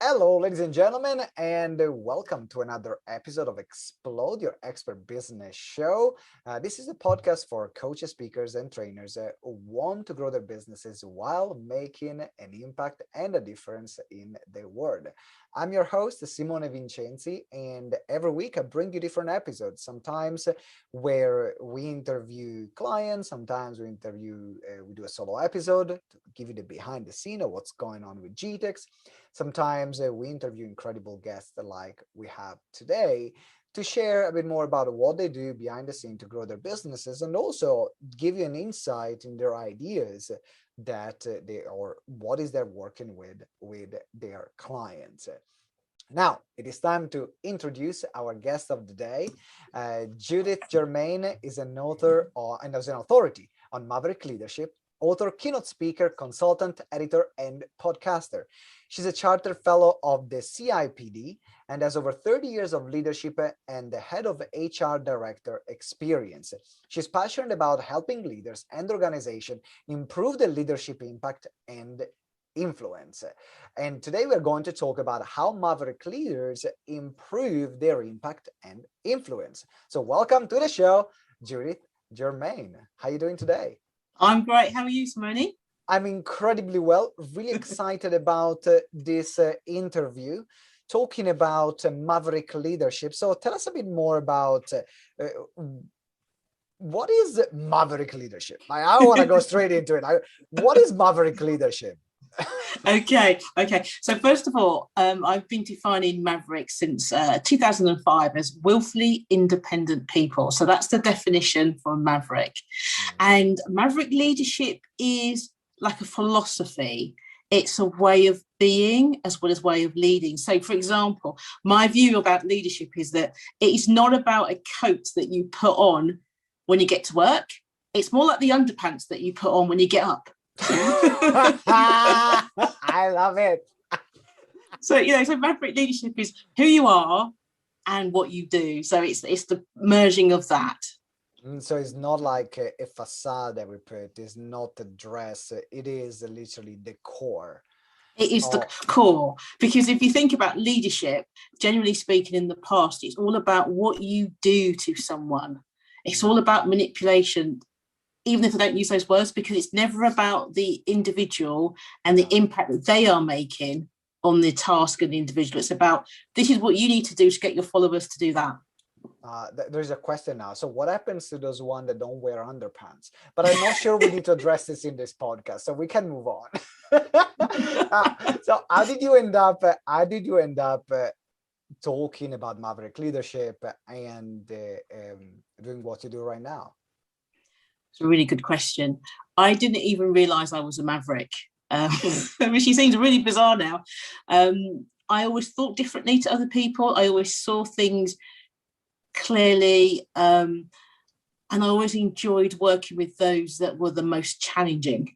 Hello, ladies and gentlemen, and welcome to another episode of Explode Your Expert Business Show. This is a podcast for coaches, speakers, and trainers who want to grow their businesses while making an impact and a difference in the world. I'm your host, Simone Vincenzi, and every week I bring you different episodes, sometimes where we interview clients, sometimes we do a solo episode to give you the behind the scene of what's going on with GTEx. Sometimes we interview incredible guests like we have today to share a bit more about what they do behind the scene to grow their businesses and also give you an insight in their ideas that what is they're working with their clients. Now, it is time to introduce our guest of the day. Judith Germain is an author and is an authority on Maverick Leadership, author, keynote speaker, consultant, editor, and podcaster. She's a chartered fellow of the CIPD and has over 30 years of leadership and the head of HR director experience. She's passionate about helping leaders and organizations improve their leadership impact and influence. And today we're going to talk about how Maverick Leaders improve their impact and influence. So welcome to the show, Judith Germain. How are you doing today? I'm great. How are you, Simone? I'm incredibly well, really excited about this interview, talking about Maverick Leadership. So tell us a bit more about what is Maverick Leadership? I want to go straight into it. What is Maverick Leadership? Okay. So first of all, I've been defining Maverick since 2005 as willfully independent people. So that's the definition for Maverick. And Maverick Leadership is like a philosophy. It's a way of being as well as way of leading. So, for example, my view about leadership is that it is not about a coat that you put on when you get to work. It's more like the underpants that you put on when you get up. I love it. So Maverick Leadership is who you are and what you do. So it's the merging of that. So it's not like a facade that we put. It's not the dress. It is literally the core. It is the core, because if you think about leadership, generally speaking, in the past, it's all about what you do to someone. It's all about manipulation, even if I don't use those words, because it's never about the individual and the impact that they are making on the task of the individual. It's about, this is what you need to do to get your followers to do that. There's a question now. So what happens to those ones that don't wear underpants? But I'm not sure we need to address this in this podcast, so we can move on. So how did you end up talking about Maverick Leadership and doing what you do right now? It's a really good question. I didn't even realize I was a Maverick, which seems really bizarre now. I always thought differently to other people. I always saw things clearly, and I always enjoyed working with those that were the most challenging.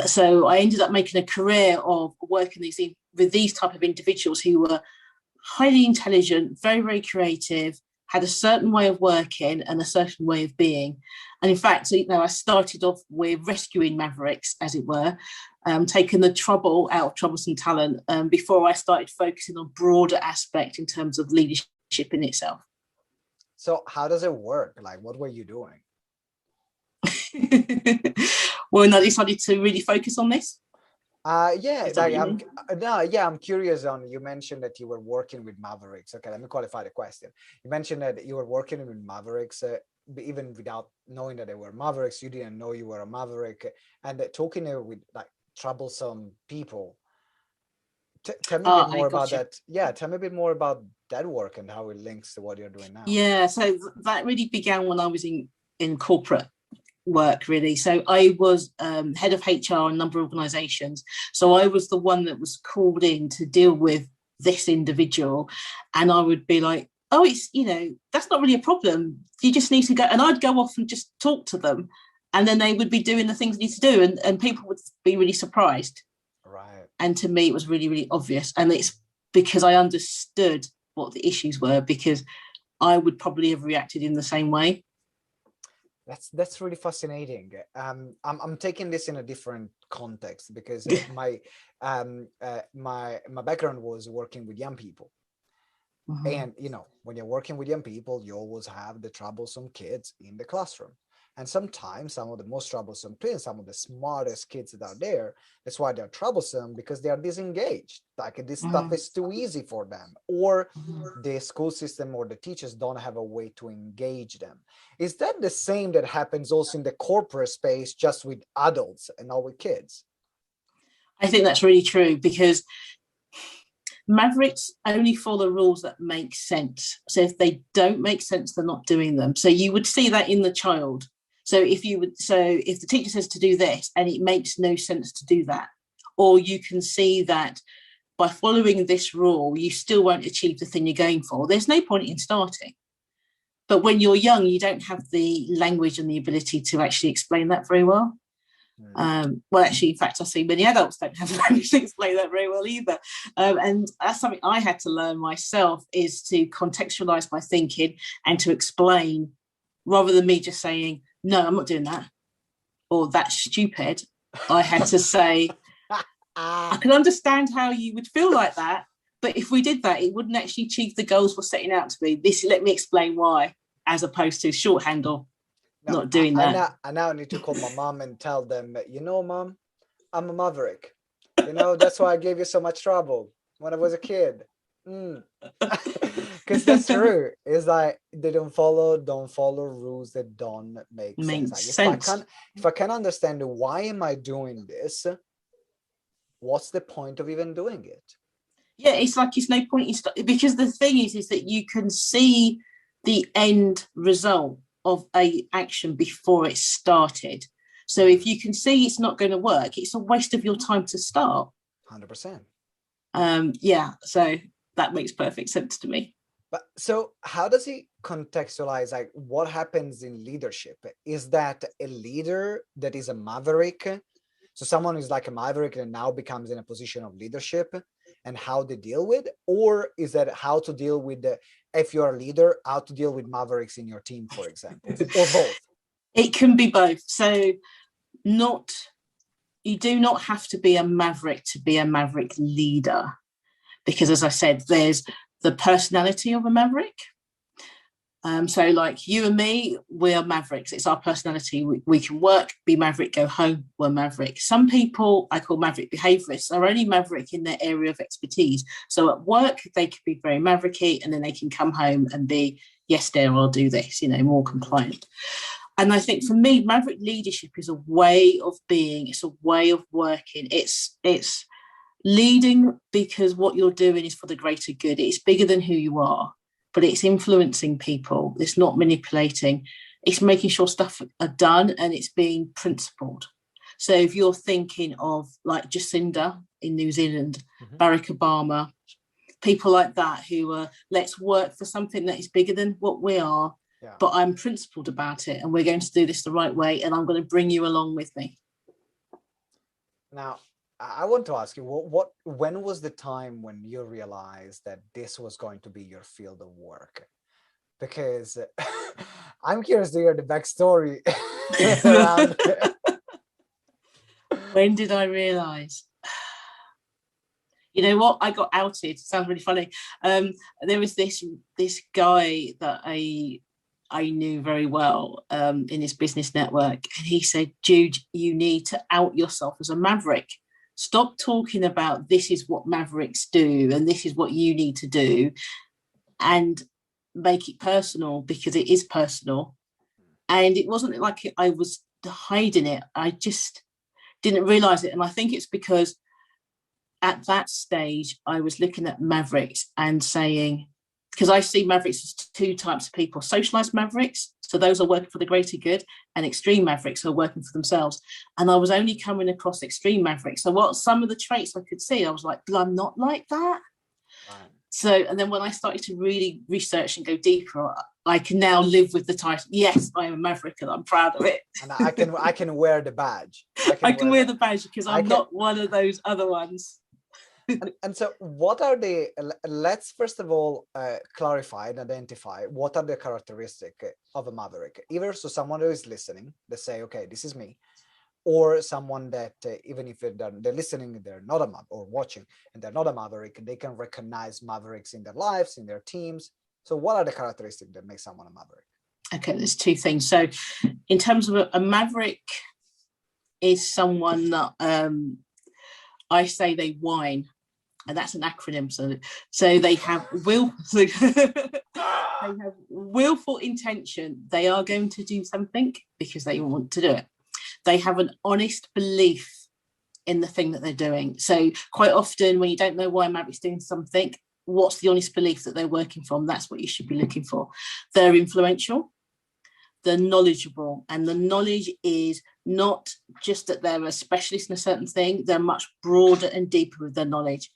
So I ended up making a career of working with these type of individuals who were highly intelligent, very, very creative, had a certain way of working and a certain way of being. And in fact, I started off with rescuing Mavericks, as it were, taking the trouble out of troublesome talent before I started focusing on broader aspect in terms of leadership in itself. So how does it work? Like, what were you doing? When I decided to really focus on this? I'm curious on, you mentioned that you were working with Mavericks. Okay, let me qualify the question. You mentioned that you were working with Mavericks, even without knowing that they were Mavericks. You didn't know you were a Maverick, and talking with like troublesome people. Tell me a bit more about that. Yeah, tell me a bit more about that work and how it links to what you're doing now. Yeah, so that really began when I was in corporate work, really. So I was head of HR in a number of organizations. So I was the one that was called in to deal with this individual. And I would be like, oh, it's, that's not really a problem. You just need to go. And I'd go off and just talk to them. And then they would be doing the things they need to do. And people would be really surprised. Right. And to me, it was really, really obvious. And it's because I understood what the issues were, because I would probably have reacted in the same way. That's really fascinating. I'm taking this in a different context because my background was working with young people. And when you're working with young people, you always have the troublesome kids in the classroom. And sometimes some of the most troublesome kids, some of the smartest kids that are there, that's why they're troublesome, because they are disengaged. Like this stuff is too easy for them, or the school system or the teachers don't have a way to engage them. Is that the same that happens also in the corporate space, just with adults and not with kids? I think that's really true, because Mavericks only follow rules that make sense. So if they don't make sense, they're not doing them. So you would see that in the child. So if the teacher says to do this and it makes no sense to do that, or you can see that by following this rule, you still won't achieve the thing you're going for, there's no point in starting. But when you're young, you don't have the language and the ability to actually explain that very well. Well, actually, in fact, I see many adults don't have the language to explain that very well either. And that's something I had to learn myself, is to contextualize my thinking and to explain, rather than me just saying, no, I'm not doing that, or that's stupid. I had to say, I can understand how you would feel like that, but if we did that, it wouldn't actually achieve the goals we're setting out to be. This, let me explain why, as opposed to shorthand or not doing that. I now need to call my mom and tell them, Mom, I'm a maverick. That's why I gave you so much trouble when I was a kid. Because that's true. It's like they don't follow rules that don't make sense. Like if I can understand why am I doing this, what's the point of even doing it? Yeah, it's like it's no point in because the thing is that you can see the end result of a action before it started. So if you can see it's not going to work, it's a waste of your time to start. 100%. Yeah, so that makes perfect sense to me. But so how does he contextualize, like, what happens in leadership? Is that a leader that is a maverick? So someone who's like a maverick and now becomes in a position of leadership, and how they deal with? Or is that how to deal with if you're a leader, how to deal with mavericks in your team, for example, or both? It can be both. So you do not have to be a maverick to be a maverick leader, because as I said, there's the personality of a maverick. So like you and me, we're mavericks. It's our personality. We can work, be maverick, go home, we're maverick. Some people I call maverick behaviorists are only maverick in their area of expertise. So at work, they could be very mavericky, and then they can come home and be, yes, dear, I'll do this, more compliant. And I think for me, maverick leadership is a way of being. It's a way of working. It's leading because what you're doing is for the greater good. It's bigger than who you are, but it's influencing people. It's not manipulating. It's making sure stuff are done, and it's being principled. So if you're thinking of like Jacinda in New Zealand, Barack Obama, people like that who are, let's work for something that is bigger than what we are, but I'm principled about it, and we're going to do this the right way, and I'm going to bring you along with me. Now, I want to ask you, when was the time when you realized that this was going to be your field of work? Because I'm curious to hear the backstory around. When did I realize? You know what? I got outed. Sounds really funny. There was this guy that I knew very well in his business network, and he said, "Jude, you need to out yourself as a maverick. Stop talking about this is what mavericks do and this is what you need to do, and make it personal, because it is personal." And it wasn't like I was hiding it. I just didn't realize it. And I think it's because at that stage, I was looking at mavericks and saying, because I see mavericks as two types of people: socialized mavericks, so those are working for the greater good, and extreme mavericks who are working for themselves. And I was only coming across extreme mavericks. So what some of the traits I could see, I was like, but I'm not like that. Right. So, and then when I started to really research and go deeper, I can now live with the title. Yes, I am a maverick, and I'm proud of it. And I can wear the badge. I can wear the badge because I'm not one of those other ones. And so what are the, let's first of all clarify and identify what are the characteristics of a maverick. Either so someone who is listening, they say, okay, this is me, or someone that even if they're listening, they're not a maverick, or watching, and they're not a maverick, they can recognize mavericks in their lives, in their teams. So what are the characteristics that make someone a maverick? Okay, there's two things. So in terms of a maverick is someone that I say they whine, and that's an acronym. So they have they have willful intention. They are going to do something because they want to do it. They have an honest belief in the thing that they're doing. So quite often when you don't know why a maverick's doing something, what's the honest belief that they're working from? That's what you should be looking for. They're influential, they're knowledgeable, and the knowledge is not just that they're a specialist in a certain thing, they're much broader and deeper with their knowledge.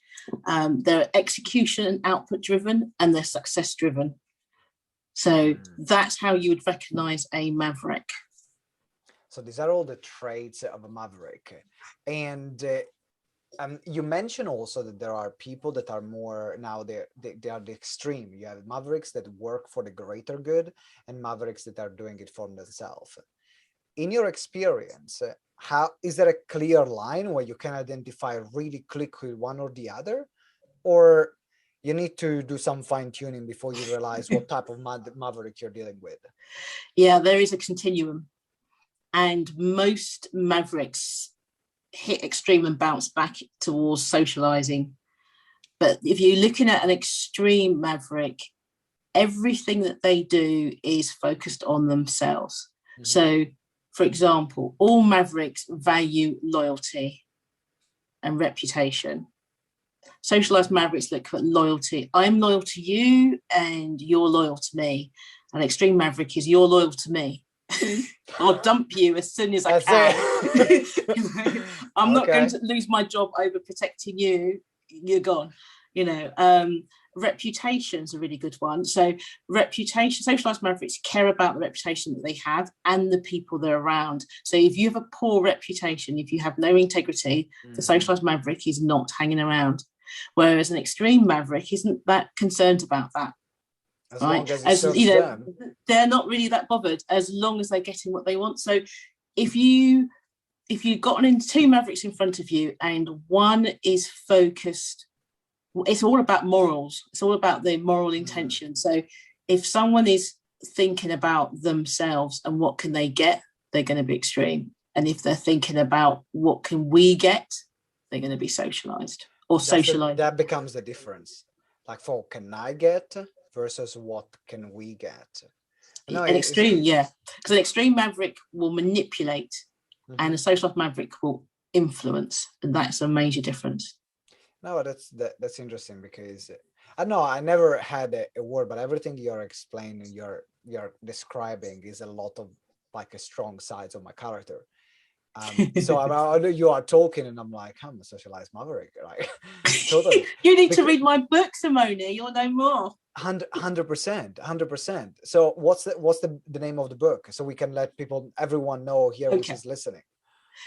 They're execution and output driven, and they're success driven. So that's how you would recognize a maverick. So these are all the traits of a maverick. And you mentioned also that there are people that are more, now they are the extreme. You have mavericks that work for the greater good and mavericks that are doing it for themselves. In your experience, how is there a clear line where you can identify really click with one or the other? Or you need to do some fine tuning before you realize what type of maverick you're dealing with? Yeah, there is a continuum. And most mavericks hit extreme and bounce back towards socializing. But if you're looking at an extreme maverick, everything that they do is focused on themselves. Mm-hmm. So, for example, all mavericks value loyalty and reputation. Socialized mavericks look at loyalty. I'm loyal to you and you're loyal to me. An extreme maverick is you're loyal to me. I'll dump you as soon as I can. I'm not going to lose my job over protecting you. You're gone. Reputation's a really good one. So reputation, socialized mavericks care about the reputation that they have and the people they're around. So if you have a poor reputation, if you have no integrity, the socialized maverick is not hanging around. Whereas an extreme maverick isn't that concerned about that. As long as them. They're not really that bothered as long as they're getting what they want. So if you've gotten two mavericks in front of you and one is focused, it's all about morals. It's all about the moral intention. So if someone is thinking about themselves and what can they get, they're going to be extreme. And if they're thinking about what can we get, they're going to be socialized or socialized. That becomes the difference. Like, for can I get versus what can we get? No, an extreme, yeah. Because an extreme maverick will manipulate and a socialized maverick will influence. And that's a major difference. No, that's interesting because I know I never had a word, but everything you're explaining, you're describing is a lot of like a strong sides of my character. So you are talking and I'm like, I'm a socialized maverick. Like, totally. You need to read my book, Simone. You'll know more. 100%. So what's the name of the book so we can let everyone know here which is listening?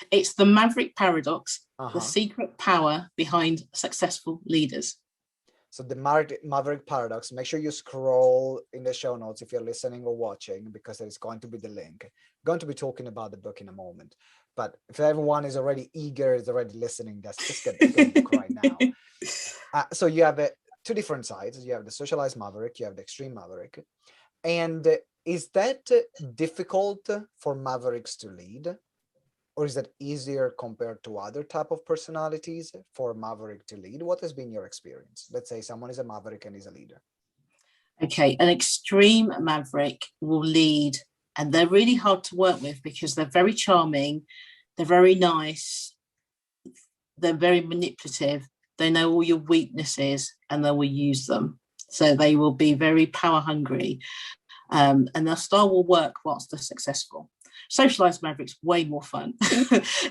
It's The Maverick Paradox, the secret power behind successful leaders. So the Maverick Paradox, make sure you scroll in the show notes if you're listening or watching, because there's going to be the link. I'm going to be talking about the book in a moment. But if everyone is already eager, is already listening, just get the book right now. So you have two different sides. You have the socialized maverick, you have the extreme maverick. And is that difficult for mavericks to lead? Or is that easier compared to other type of personalities for maverick to lead? What has been your experience? Let's say someone is a maverick and is a leader. Okay, an extreme maverick will lead, and they're really hard to work with because they're very charming, they're very nice, they're very manipulative, they know all your weaknesses and they will use them. So they will be very power hungry, and their style will work whilst they're successful. Socialized mavericks, way more fun.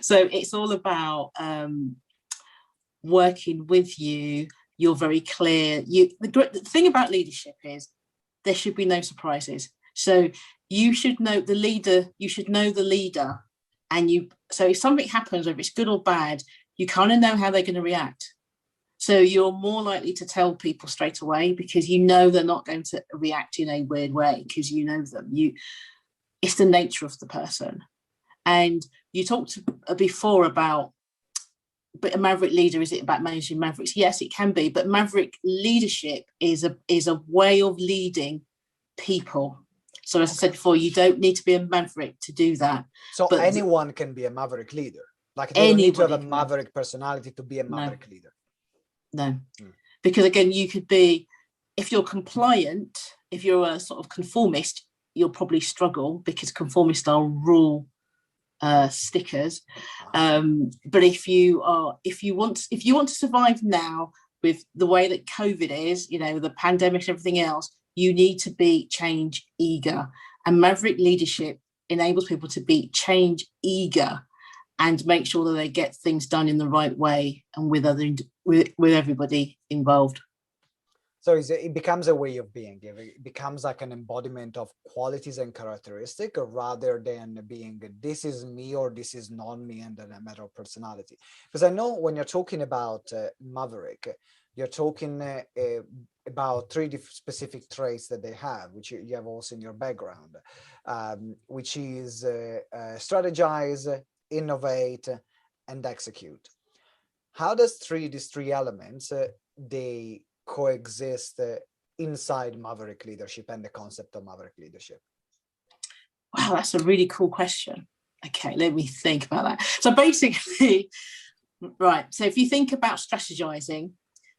So it's all about working with you. You're very clear. The thing about leadership is there should be no surprises. So you should know the leader. You should know the leader, and so if something happens, whether it's good or bad, you kind of know how they're going to react. So you're more likely to tell people straight away because you know they're not going to react in a weird way because you know them. It's the nature of the person. And you talked before about, but a Maverick leader, is it about managing Mavericks? Yes, it can be. But Maverick leadership is a way of leading people. So as I said before, you don't need to be a Maverick to do that. So but anyone can be a Maverick leader. Like they don't need to have a can. Maverick personality to be a Maverick leader. No, because again, you could be, if you're compliant, if you're a sort of conformist, you'll probably struggle because conformists are rule stickers. But if you want to survive now with the way that COVID is, the pandemic and everything else, you need to be change eager. And Maverick leadership enables people to be change eager and make sure that they get things done in the right way and with everybody involved. So it becomes a way of being. It becomes like an embodiment of qualities and characteristics rather than being this is me or this is not me and then a matter of personality. Because I know when you're talking about Maverick, you're talking about three specific traits that they have, which you have also in your background, which is strategize, innovate, and execute. How does these three elements, they coexist inside Maverick leadership and the concept of Maverick leadership? Wow, that's a really cool question. Okay, let me think about that. So basically, right, so if you think about strategizing,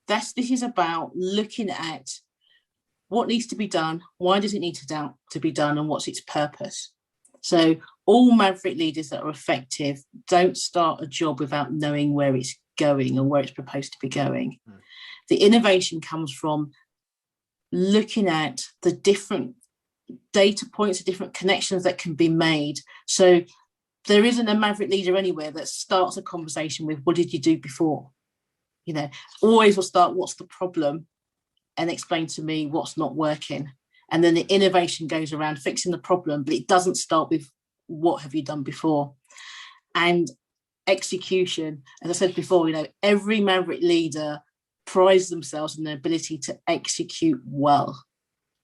this is about looking at what needs to be done, why does it need to be done, and what's its purpose. So all Maverick leaders that are effective don't start a job without knowing where it's going and where it's proposed to be going. The innovation comes from looking at the different data points, the different connections that can be made. So there isn't a Maverick leader anywhere that starts a conversation with, what did you do before? Always will start, what's the problem? And explain to me what's not working. And then the innovation goes around fixing the problem, but it doesn't start with what have you done before? And execution, as I said before, every Maverick leader prides themselves on their ability to execute well,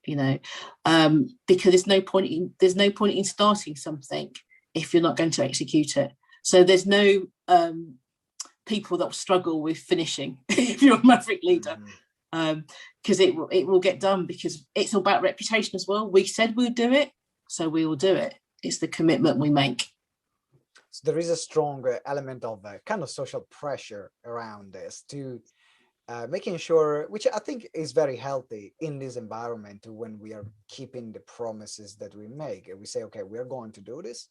because there's no point in starting something if you're not going to execute it. So there's no people that will struggle with finishing if you're a Maverick leader, because it will get done, because it's all about reputation as well. We said we'll do it, so we will do it. It's the commitment we make. So there is a strong element of kind of social pressure around this to making sure, which I think is very healthy in this environment, when we are keeping the promises that we make. And we say, okay, we're going to do this.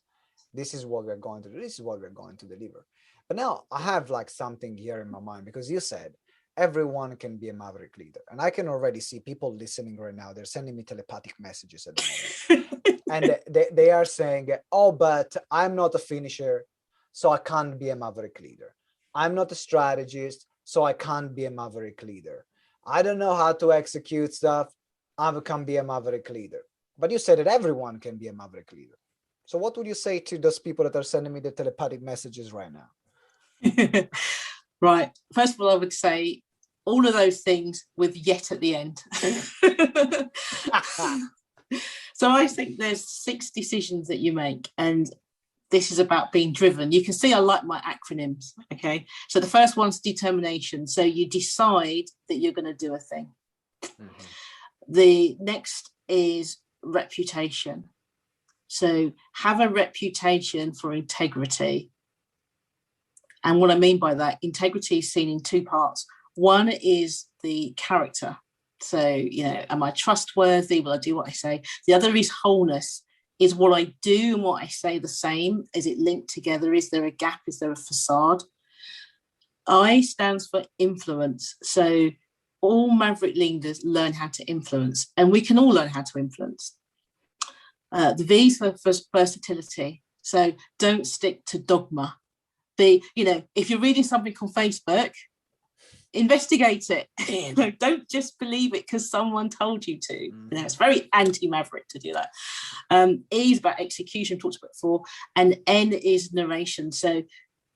This is what we're going to do. This is what we're going to deliver. But now I have like something here in my mind, because you said everyone can be a Maverick leader. And I can already see people listening right now. They're sending me telepathic messages at the moment. And they are saying, oh, but I'm not a finisher, so I can't be a Maverick leader. I'm not a strategist, so I can't be a Maverick leader. I don't know how to execute stuff. I can't be a Maverick leader. But you said that everyone can be a Maverick leader. So what would you say to those people that are sending me the telepathic messages right now? Right. First of all, I would say all of those things with yet at the end. So I think there's 6 decisions that you make, and this is about being driven. You can see I like my acronyms, okay? So the first one's determination. So you decide that you're going to do a thing. The next is reputation. So have a reputation for integrity. And what I mean by that, integrity is seen in 2 parts. One is the character. So, am I trustworthy? Will I do what I say? The other is wholeness. Is what I do and what I say the same? Is it linked together? Is there a gap? Is there a facade? I stands for influence. So all Maverick leaders learn how to influence, and we can all learn how to influence. The V is for versatility. So don't stick to dogma. If you're reading something on Facebook, investigate it. Don't just believe it because someone told you to. It's very anti-Maverick to do that. E is about execution, talked about before, and N is narration. So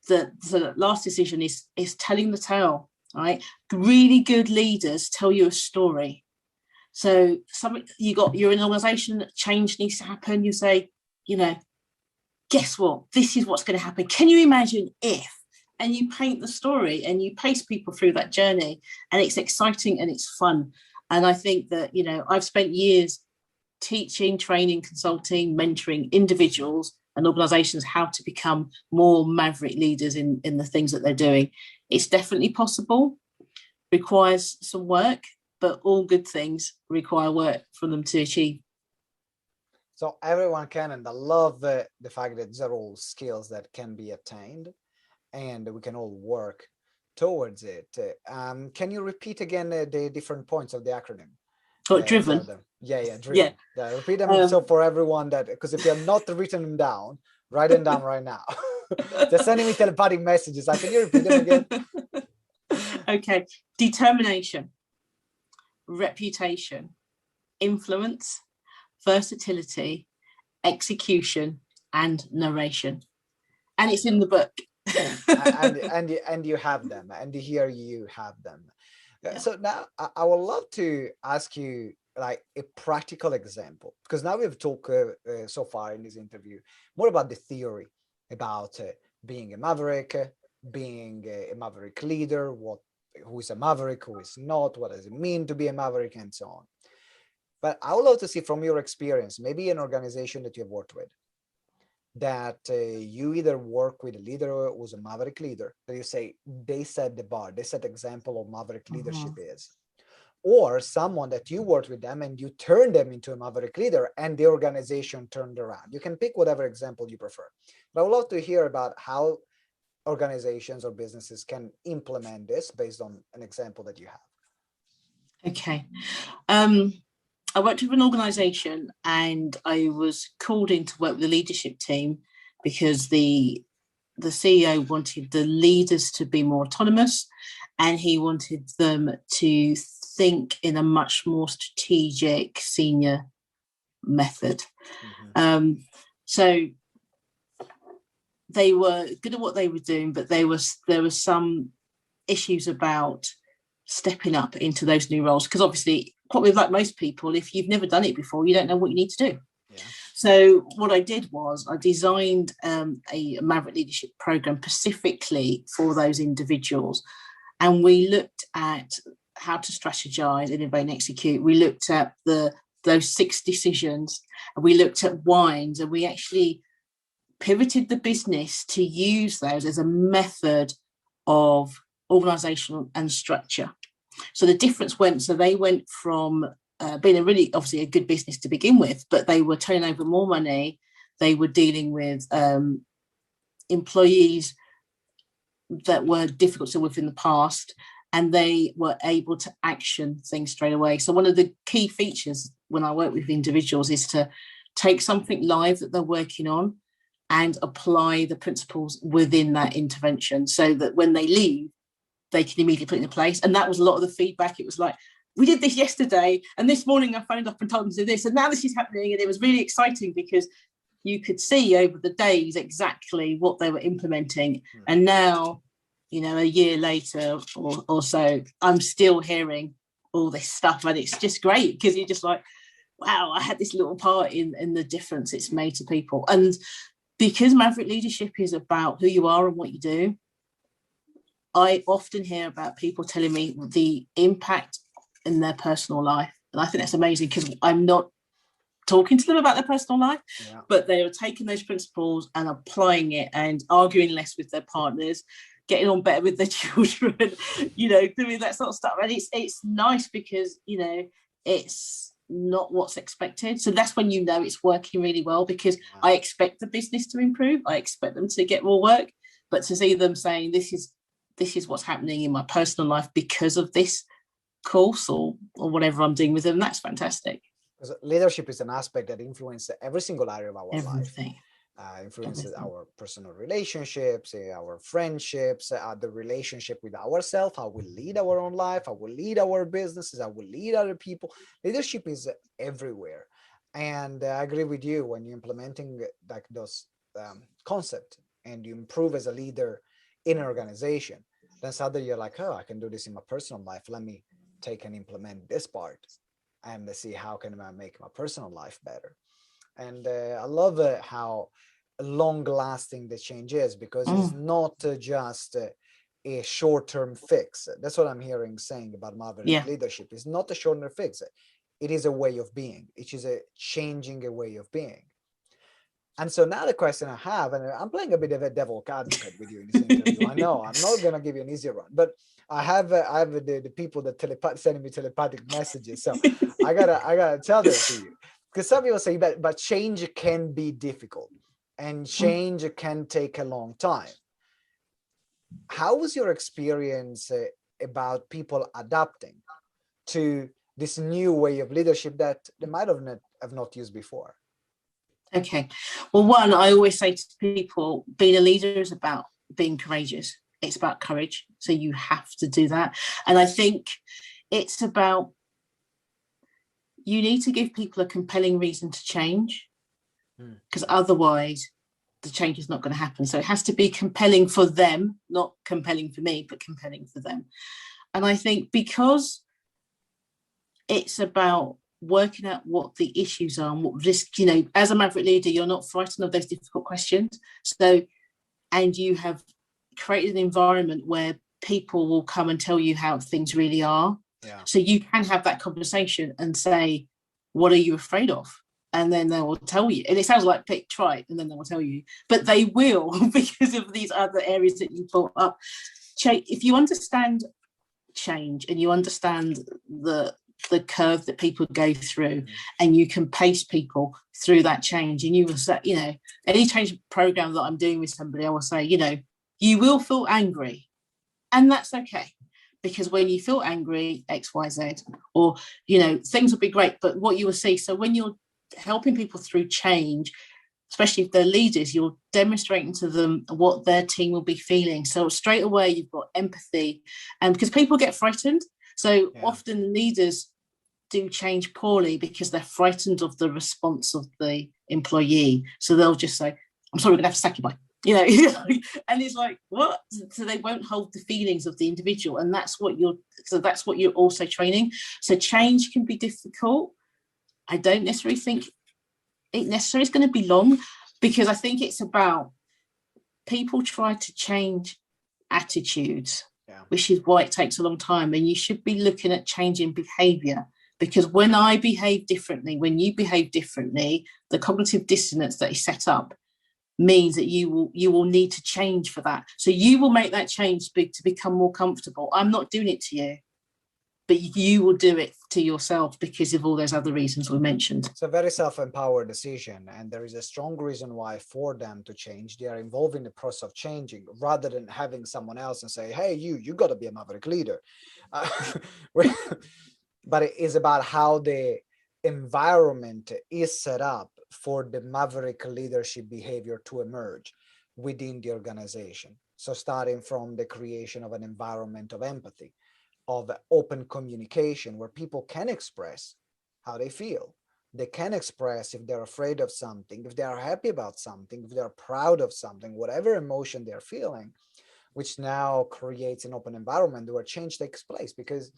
the last decision is telling the tale. right? Really good leaders tell you a story. So you're in an organization, change needs to happen. You say, guess what? This is what's going to happen. Can you imagine if? And you paint the story and you pace people through that journey, and it's exciting and it's fun. And I think that, I've spent years teaching, training, consulting, mentoring individuals and organizations how to become more maverick leaders in the things that they're doing. It's definitely possible, requires some work, but all good things require work for them to achieve. So everyone can, and I love the fact that these are all skills that can be attained and we can all work towards it. Can you repeat again the different points of the acronym? Driven. Yeah, driven. Yeah, repeat them so for everyone that, because if you're not written them down, write them down right now. They're sending me telepathic messages. Can you repeat them again? Okay. Determination, reputation, influence, versatility, execution, and narration. And it's in the book. and you have them, and here you have them. Yeah. So now I would love to ask you like a practical example, because now we've talked so far in this interview more about the theory about being a maverick, being a maverick leader, who is a maverick, who is not, what does it mean to be a maverick, and so on. But I would love to see from your experience, maybe an organization that you've worked with, that you either work with a leader who's a maverick leader, that you say they set the bar, they set the example of maverick leadership is, or someone that you worked with them and you turned them into a maverick leader and the organization turned around. You can pick whatever example you prefer. But I would love to hear about how organizations or businesses can implement this based on an example that you have. Okay. I worked with an organisation and I was called in to work with the leadership team because the CEO wanted the leaders to be more autonomous, and he wanted them to think in a much more strategic senior method. So they were good at what they were doing, but there was some issues about stepping up into those new roles, because obviously, probably like most people, if you've never done it before, you don't know what you need to do. Yeah. So what I did was I designed a Maverick Leadership program specifically for those individuals, and we looked at how to strategize, innovate, and execute. We looked at those 6 decisions, and we looked at wines, and we actually pivoted the business to use those as a method of organizational and structure. So the difference they went from being obviously a good business to begin with, but they were turning over more money. They were dealing with employees that were difficult to with in the past, and they were able to action things straight away. So one of the key features when I work with individuals is to take something live that they're working on and apply the principles within that intervention, so that when they leave, they can immediately put it in place. And that was a lot of the feedback. It was like, we did this yesterday, and this morning I phoned up and told them to do this, and now this is happening. And it was really exciting because you could see over the days exactly what they were implementing. And now, a year later or so, I'm still hearing all this stuff, and it's just great because you're just like, wow, I had this little part in the difference it's made to people. And because Maverick Leadership is about who you are and what you do, I often hear about people telling me the impact in their personal life. And I think that's amazing, because I'm not talking to them about their personal life, but they are taking those principles and applying it and arguing less with their partners, getting on better with their children, doing that sort of stuff. And it's nice because, it's not what's expected. So that's when it's working really well, because I expect the business to improve. I expect them to get more work, but to see them saying this is what's happening in my personal life because of this course or whatever I'm doing with them, that's fantastic. Because leadership is an aspect that influences every single area of our life. Influences our personal relationships, our friendships, the relationship with ourselves, how we lead our own life, how we lead our businesses, how we lead other people. Leadership is everywhere. And I agree with you, when you're implementing like those concepts and you improve as a leader in an organization, then suddenly you're like, oh, I can do this in my personal life. Let me take and implement this part and see how can I make my personal life better. And I love how long lasting the change is, because it's not just a short-term fix. That's what I'm hearing saying about Maverick Leadership. It's not a short-term fix. It is a way of being. It is a changing a way of being. And so now the question I have, and I'm playing a bit of a devil advocate with you in this interview. I know I'm not going to give you an easy run, but I have the people that sending me telepathic messages. So I gotta tell this to you, because some people say, but change can be difficult and change can take a long time. How was your experience about people adapting to this new way of leadership that they might have not used before? Okay. Well, one, I always say to people, being a leader is about being courageous. It's about courage. So you have to do that. And I think it's about, you need to give people a compelling reason to change, because otherwise the change is not going to happen. So it has to be compelling for them, not compelling for me, but compelling for them. And I think because it's about working out what the issues are and what risk, as a Maverick leader, you're not frightened of those difficult questions. So, and you have created an environment where people will come and tell you how things really are. Yeah. So you can have that conversation and say, what are you afraid of? And then they will tell you. And it sounds like try it, and then they will tell you. But they will, because of these other areas that you brought up. If you understand change and you understand the curve that people go through, and you can pace people through that change, and you will say, any change program that I'm doing with somebody, I will say, you will feel angry, and that's okay, because when you feel angry, X, Y, Z, or things will be great. But what you will see, so when you're helping people through change, especially if they're leaders, you're demonstrating to them what their team will be feeling. So straight away you've got empathy, and because people get frightened, so often leaders do change poorly because they're frightened of the response of the employee. So they'll just say, I'm sorry, we're gonna have to sack you, bye. And it's like, what? So they won't hold the feelings of the individual. And that's what you're also training. So change can be difficult. I don't necessarily think it necessarily is going to be long, because I think it's about people try to change attitudes, which is why it takes a long time. And you should be looking at changing behavior, because when I behave differently, when you behave differently, the cognitive dissonance that is set up means that you will need to change for that. So you will make that change to become more comfortable. I'm not doing it to you, but you will do it to yourself because of all those other reasons we mentioned. It's a very self-empowered decision, and there is a strong reason why for them to change. They are involved in the process of changing, rather than having someone else and say, hey, you got to be a Maverick leader. But it is about how the environment is set up for the Maverick leadership behavior to emerge within the organization. So starting from the creation of an environment of empathy, of open communication, where people can express how they feel. They can express if they're afraid of something, if they are happy about something, if they're proud of something, whatever emotion they're feeling, which now creates an open environment where change takes place. Because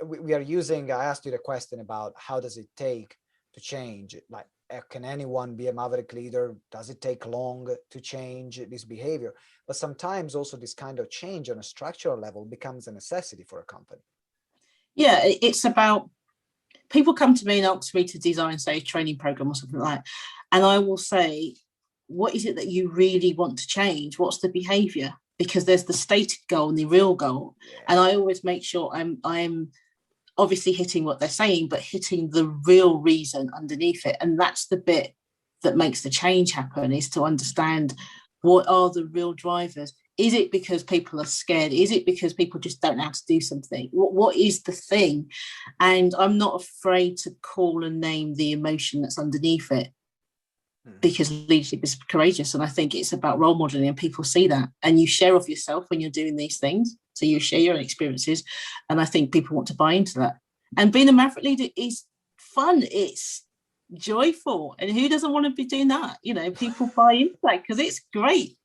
we are using, I asked you the question about how does it take to change? Like, can anyone be a Maverick leader? Does it take long to change this behavior? But sometimes also this kind of change on a structural level becomes a necessity for a company. Yeah, it's about, people come to me and ask me to design, say, a training program or something like that. And I will say, what is it that you really want to change? What's the behavior? Because there's the stated goal and the real goal. Yeah. And I always make sure I'm obviously hitting what they're saying, but hitting the real reason underneath it. And that's the bit that makes the change happen, is to understand what are the real drivers. Is it because people are scared? Is it because people just don't know how to do something? What is the thing? And I'm not afraid to call and name the emotion that's underneath it, because leadership is courageous. And I think it's about role modeling, and people see that. And you share of yourself when you're doing these things. So you share your experiences. And I think people want to buy into that. And being a Maverick leader is fun. It's joyful. And who doesn't want to be doing that? People buy into that because it's great.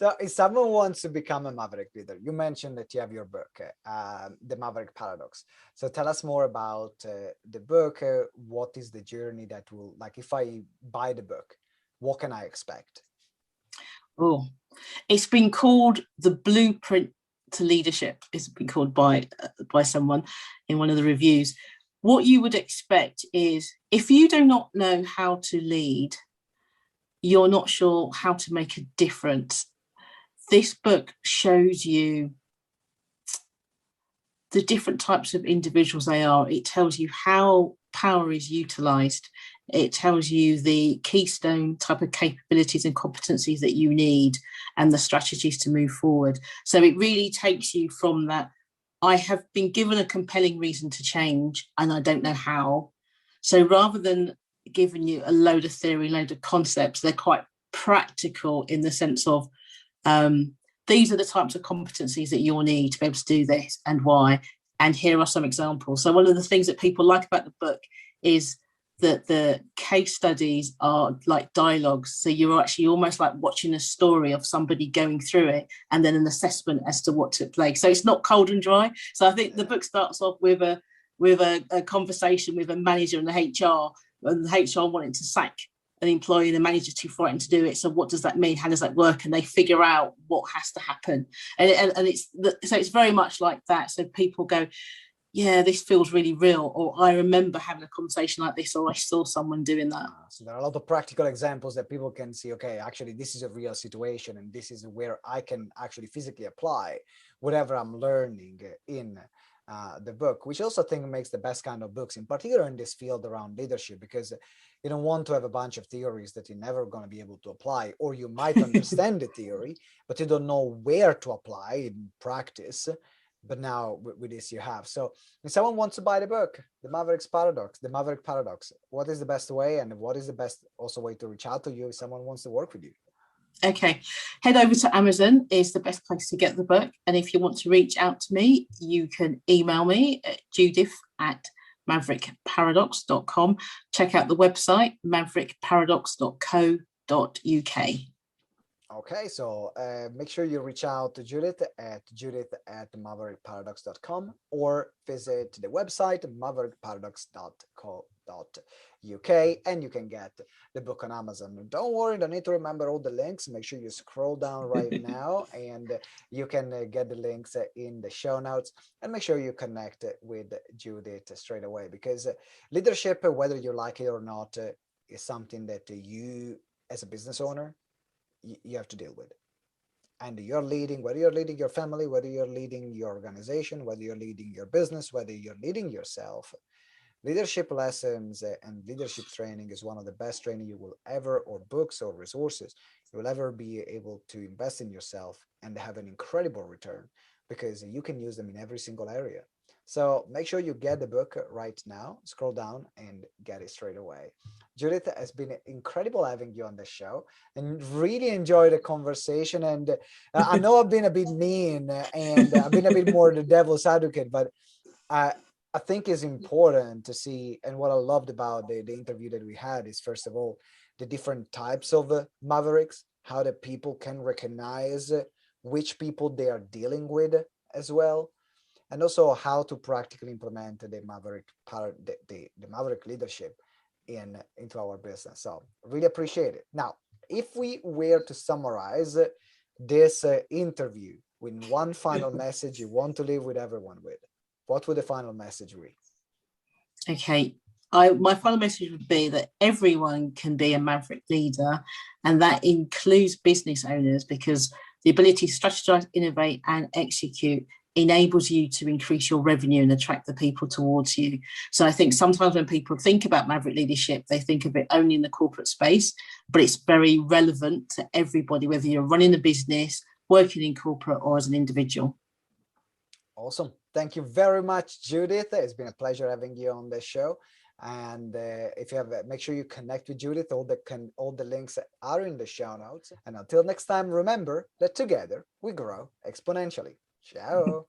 So if someone wants to become a Maverick leader, you mentioned that you have your book, The Maverick Paradox. So tell us more about the book. What is the journey that will, like, if I buy the book, what can I expect? Oh, it's been called The Blueprint to Leadership. It's been called by someone in one of the reviews. What you would expect is, if you do not know how to lead, you're not sure how to make a difference. This book shows you the different types of individuals they are. It tells you how power is utilized. It tells you the keystone type of capabilities and competencies that you need and the strategies to move forward. So it really takes you from that, I have been given a compelling reason to change and I don't know how. So rather than giving you a load of theory, load of concepts, they're quite practical in the sense of these are the types of competencies that you'll need to be able to do this and why. And here are some examples. So one of the things that people like about the book is that the case studies are like dialogues. So you're actually almost like watching a story of somebody going through it and then an assessment as to what took place. So it's not cold and dry. So I think the book starts off with a conversation with a manager and the HR, and the HR wanting to sack an employee and the manager too frightened to do it. So what does that mean? How does that work? And they figure out what has to happen. And it's very much like that. So people go, yeah, this feels really real, or I remember having a conversation like this, or I saw someone doing that. So there are a lot of practical examples that people can see, okay, actually this is a real situation and this is where I can actually physically apply whatever I'm learning in the book, which also I think makes the best kind of books, in particular in this field around leadership, because you don't want to have a bunch of theories that you're never going to be able to apply, or you might understand the theory, but you don't know where to apply in practice. But now with this you have. So if someone wants to buy the book, The Maverick Paradox, what is the best way, and what is the best also way to reach out to you if someone wants to work with you? Okay, head over to Amazon is the best place to get the book. And if you want to reach out to me, you can email me at judith@maverickparadox.com. Check out the website, maverickparadox.co.uk. Okay, so make sure you reach out to Judith at maverickparadox.com, or visit the website maverickparadox.co.uk, and you can get the book on Amazon. Don't worry, don't need to remember all the links. Make sure you scroll down right now and you can get the links in the show notes, and make sure you connect with Judith straight away, because leadership, whether you like it or not, is something that you as a business owner, you have to deal with. And you're leading, whether you're leading your family, whether you're leading your organization, whether you're leading your business, whether you're leading yourself, leadership lessons and leadership training is one of the best training you will ever, or books or resources you will ever be able to invest in yourself and have an incredible return, because you can use them in every single area. So make sure you get the book right now, scroll down and get it straight away. Judith, has been incredible having you on the show, and really enjoyed the conversation. And I know I've been a bit mean and I've been a bit more the devil's advocate, but I think it's important to see, and what I loved about the interview that we had is, first of all, the different types of mavericks, how the people can recognize which people they are dealing with as well, and also how to practically implement the Maverick leadership into our business. So really appreciate it. Now, if we were to summarize this interview with one final message you want to leave with everyone with, what would the final message be? Okay, my final message would be that everyone can be a Maverick leader, and that includes business owners, because the ability to strategize, innovate, and execute enables you to increase your revenue and attract the people towards you. So I think sometimes when people think about Maverick leadership, they think of it only in the corporate space, but it's very relevant to everybody, whether you're running a business, working in corporate, or as an individual. Awesome. Thank you very much, Judith. It's been a pleasure having you on the show. And if you have, make sure you connect with Judith. All the links are in the show notes. And until next time, remember that together we grow exponentially. Ciao.